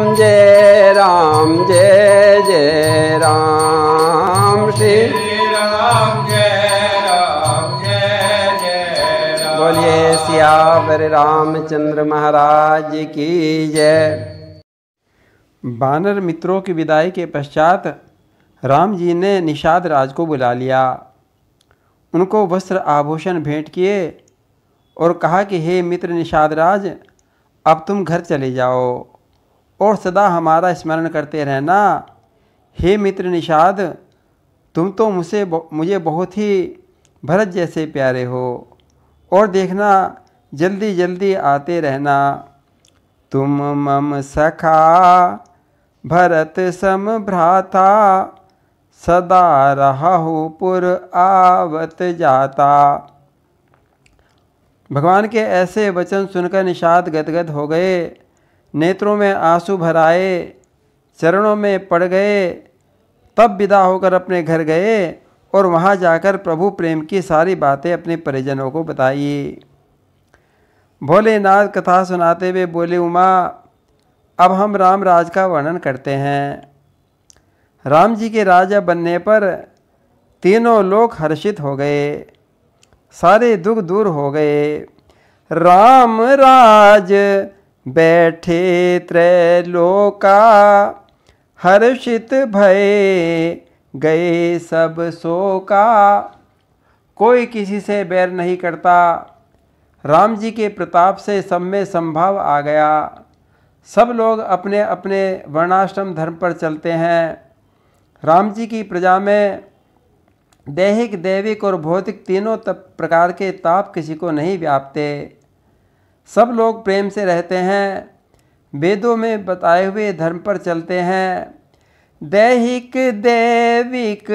जय राम, जय जय राम। श्री राम जय राम, जय जय राम। बोलिए सियावर रामचंद्र महाराज की जय। वानर मित्रों की विदाई के पश्चात राम जी ने निषाद राज को बुला लिया, उनको वस्त्र आभूषण भेंट किए और कहा कि हे मित्र निषाद राज, अब तुम घर चले जाओ और सदा हमारा स्मरण करते रहना। हे मित्र निषाद, तुम तो मुझे बहुत ही भरत जैसे प्यारे हो, और देखना जल्दी जल्दी आते रहना। तुम मम सखा भरत सम भ्राता, सदा रहु पुर आवत जाता। भगवान के ऐसे वचन सुनकर निषाद गदगद हो गए, नेत्रों में आंसू भर आए, चरणों में पड़ गए। तब विदा होकर अपने घर गए और वहाँ जाकर प्रभु प्रेम की सारी बातें अपने परिजनों को बताई। भोलेनाथ कथा सुनाते हुए बोले, उमा, अब हम राम राज का वर्णन करते हैं। राम जी के राजा बनने पर तीनों लोग हर्षित हो गए, सारे दुख दूर हो गए। राम राज बैठे त्रैलोका, हर्षित भये गए सब शोका। कोई किसी से बैर नहीं करता। राम जी के प्रताप से सब में संभाव आ गया। सब लोग अपने अपने वर्णाश्रम धर्म पर चलते हैं। राम जी की प्रजा में दैहिक, दैविक और भौतिक तीनों प्रकार के ताप किसी को नहीं व्यापते। सब लोग प्रेम से रहते हैं, वेदों में बताए हुए धर्म पर चलते हैं। दैहिक, दैविक,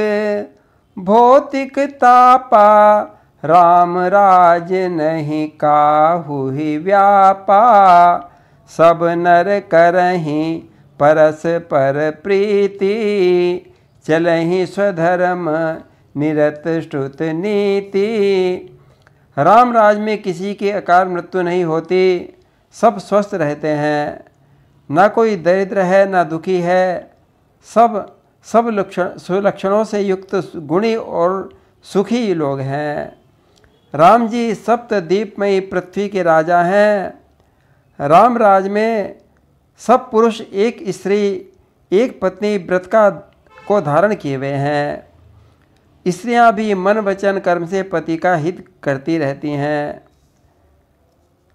भौतिक तापा, राम राज नहीं काहू ही व्यापा। सब नर करहीं परस्पर प्रीति, चलहीं स्वधर्म निरत श्रुत नीति। राम राज में किसी की अकाल मृत्यु नहीं होती, सब स्वस्थ रहते हैं। ना कोई दरिद्र है ना दुखी है, सब सुलक्षणों से युक्त गुणी और सुखी लोग हैं। राम जी सप्तद्वीपमयी पृथ्वी के राजा हैं। राम राज में सब पुरुष एक स्त्री एक पत्नी व्रत को धारण किए हुए हैं। स्त्रियां भी मन वचन कर्म से पति का हित करती रहती हैं।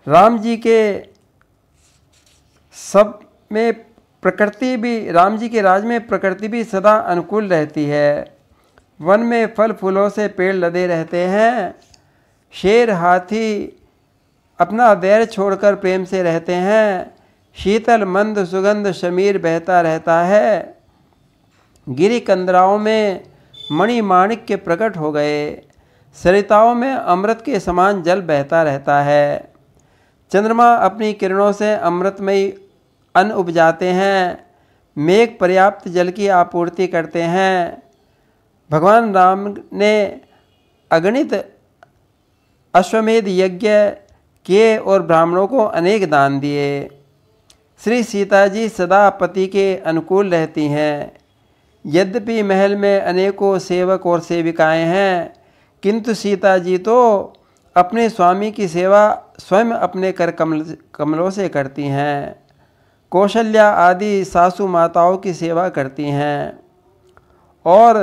राम जी के राज में प्रकृति भी सदा अनुकूल रहती है। वन में फल फूलों से पेड़ लदे रहते हैं। शेर हाथी अपना वैर छोड़कर प्रेम से रहते हैं। शीतल मंद सुगंध शमीर बहता रहता है। गिरी कंदराओं में मणि माणिक्य प्रकट हो गए। सरिताओं में अमृत के समान जल बहता रहता है। चंद्रमा अपनी किरणों से अमृतमयी अन्न उपजाते हैं। मेघ पर्याप्त जल की आपूर्ति करते हैं। भगवान राम ने अगणित अश्वमेध यज्ञ किए और ब्राह्मणों को अनेक दान दिए। श्री सीता जी सदा पति के अनुकूल रहती हैं। यद्यपि महल में अनेकों सेवक और सेविकाएं हैं, किंतु सीता जी तो अपने स्वामी की सेवा स्वयं अपने कर कमलों से करती हैं। कौशल्या आदि सासू माताओं की सेवा करती हैं और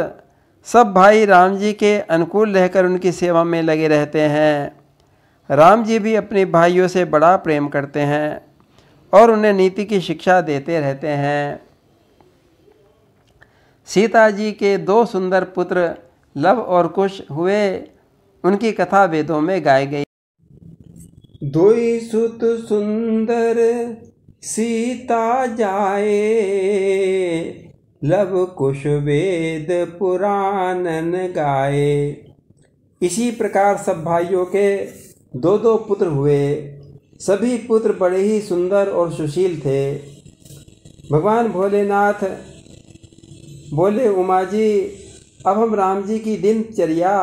सब भाई राम जी के अनुकूल रहकर उनकी सेवा में लगे रहते हैं। राम जी भी अपने भाइयों से बड़ा प्रेम करते हैं और उन्हें नीति की शिक्षा देते रहते हैं। सीता जी के 2 सुंदर पुत्र लव और कुश हुए, उनकी कथा वेदों में गाई गई। 2 सुत सुंदर सीता जाए, लव कुश वेद पुराणन गाए। इसी प्रकार सब भाइयों के 2 पुत्र हुए। सभी पुत्र बड़े ही सुंदर और सुशील थे। भगवान भोलेनाथ बोले, उमा जी, अब हम राम जी की दिनचर्या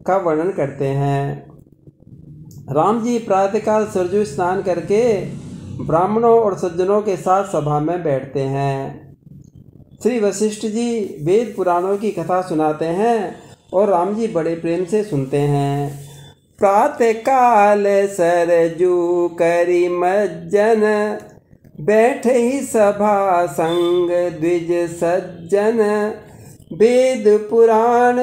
का वर्णन करते हैं। राम जी प्रातःकाल सरजू स्नान करके ब्राह्मणों और सज्जनों के साथ सभा में बैठते हैं। श्री वशिष्ठ जी वेद पुराणों की कथा सुनाते हैं और राम जी बड़े प्रेम से सुनते हैं। प्रातः काल सरजू करी मज्जन, बैठे ही सभा संग द्विज सज्जन। वेद पुराण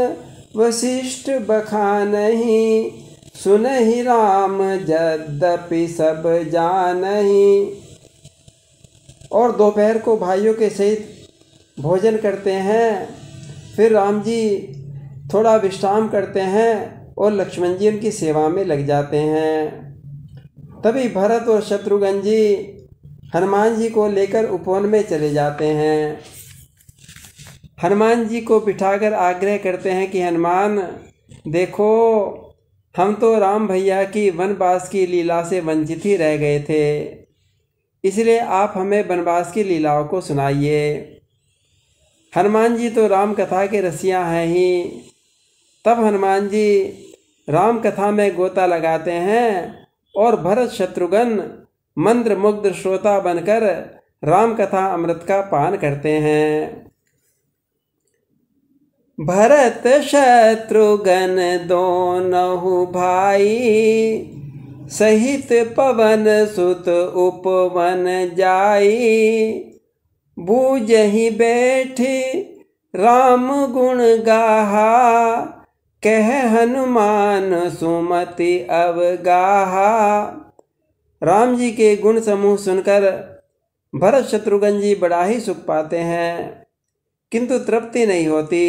वशिष्ठ बखानहि, सुनहि राम यद्यपि सब जानहि। और दोपहर को भाइयों के सहित भोजन करते हैं। फिर राम जी थोड़ा विश्राम करते हैं और लक्ष्मण जी उनकी सेवा में लग जाते हैं। तभी भरत और शत्रुघ्न जी हनुमान जी को लेकर उपवन में चले जाते हैं। हनुमान जी को बिठाकर आग्रह करते हैं कि हनुमान देखो, हम तो राम भैया की वनवास की लीला से वंचित ही रह गए थे, इसलिए आप हमें वनवास की लीलाओं को सुनाइए। हनुमान जी तो राम कथा के रसिया हैं ही। तब हनुमान जी राम कथा में गोता लगाते हैं और भरत शत्रुघ्न मंत्र मुग्ध श्रोता बनकर राम कथा अमृत का पान करते हैं। भरत शत्रुघ्न दोनों भाई, सहित पवन सुत उपवन जाई। बूझहि बैठे राम गुण गाहा, कह हनुमान सुमति अवगाहा। राम जी के गुण समूह सुनकर भरत शत्रुघ्न जी बड़ा ही सुख पाते हैं, किंतु तृप्ति नहीं होती।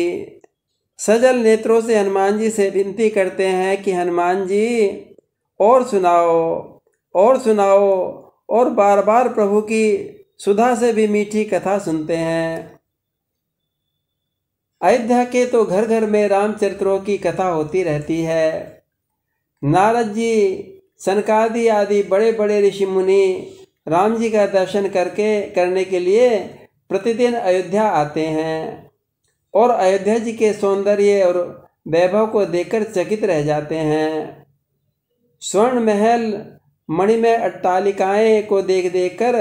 सजल नेत्रों से हनुमान जी से विनती करते हैं कि हनुमान जी और सुनाओ और सुनाओ, और बार बार प्रभु की सुधा से भी मीठी कथा सुनते हैं। अयोध्या के तो घर घर में रामचरित्रों की कथा होती रहती है। नारद जी, सनकादि आदि बड़े बड़े ऋषि मुनि राम जी का दर्शन करने के लिए प्रतिदिन अयोध्या आते हैं और अयोध्या जी के सौंदर्य और वैभव को देखकर चकित रह जाते हैं। स्वर्ण महल, मणिमय अट्टालिकाएं को देख देखकर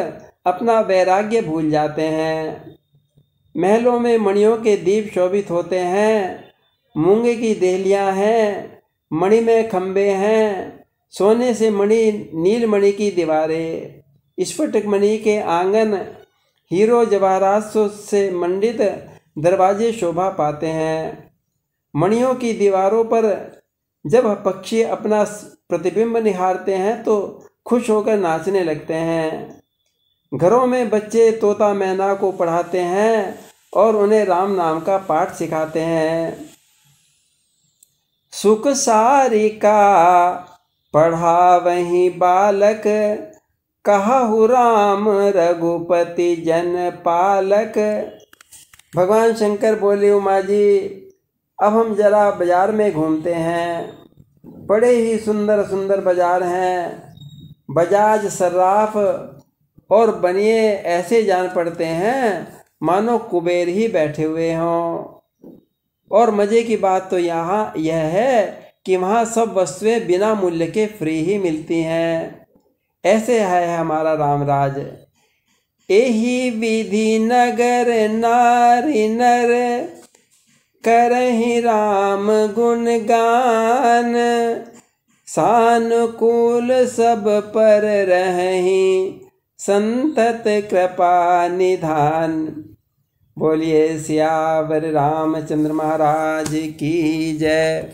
अपना वैराग्य भूल जाते हैं। महलों में मणियों के दीप शोभित होते हैं, मूंगे की देहलियां हैं, मणिमय खंबे हैं, सोने से मणि नीलमणि की दीवारें, स्फटिक मणि के आंगन, हीरो जवाहरात से मंडित दरवाजे शोभा पाते हैं। मणियों की दीवारों पर जब पक्षी अपना प्रतिबिंब निहारते हैं तो खुश होकर नाचने लगते हैं। घरों में बच्चे तोता मैना को पढ़ाते हैं और उन्हें राम नाम का पाठ सिखाते हैं। सुख सारिका पढ़ावहि बालक, कहु राम रघुपति जन पालक। भगवान शंकर बोले, उमा जी अब हम जरा बाजार में घूमते हैं। बड़े ही सुंदर सुंदर बाजार हैं। बजाज, सर्राफ और बनिए ऐसे जान पड़ते हैं मानो कुबेर ही बैठे हुए हों। और मज़े की बात तो यहाँ यह है कि वहाँ सब वस्तुएं बिना मूल्य के फ्री ही मिलती हैं। ऐसे है हमारा रामराज। एही विधि नगर नारी नर, करहि राम गुण गान। सानुकूल सब पर रहहि, संतत कृपा निधान। बोलिए सियावर रामचंद्र महाराज की जय।